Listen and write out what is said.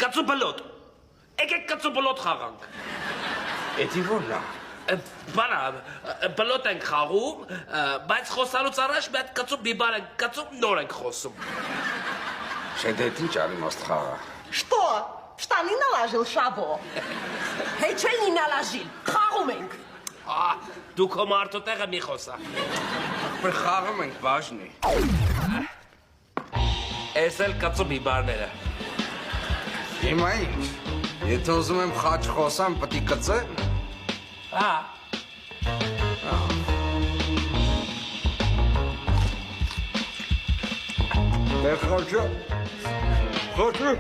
կծու բլոտ։ Եկեք կծու բլոտ խաղանք։ Էդի ո՞րն է։ Բանա, բլոտ ենք խաղում, բայց խոսալուց առաջ մի հատ կծու բիբար ենք կծում, նոր ենք խոսում։ Չէ, դե ինչ արի մաստ խաղա։ Что? Штаны наложил Шабо. Հեչ էլ նի նալաժիլ, խաղում ենք։ Դու քո մարդու տեղը մի խոսա։ Բր խաղում ենք բաժնի։ Էս էլ կծու բիբարները։ Հիմա ինչ։ Եթե ուզում եմ խաչ խոսամ, պտի կծեմ։ Դե խաչը։ Խաչը։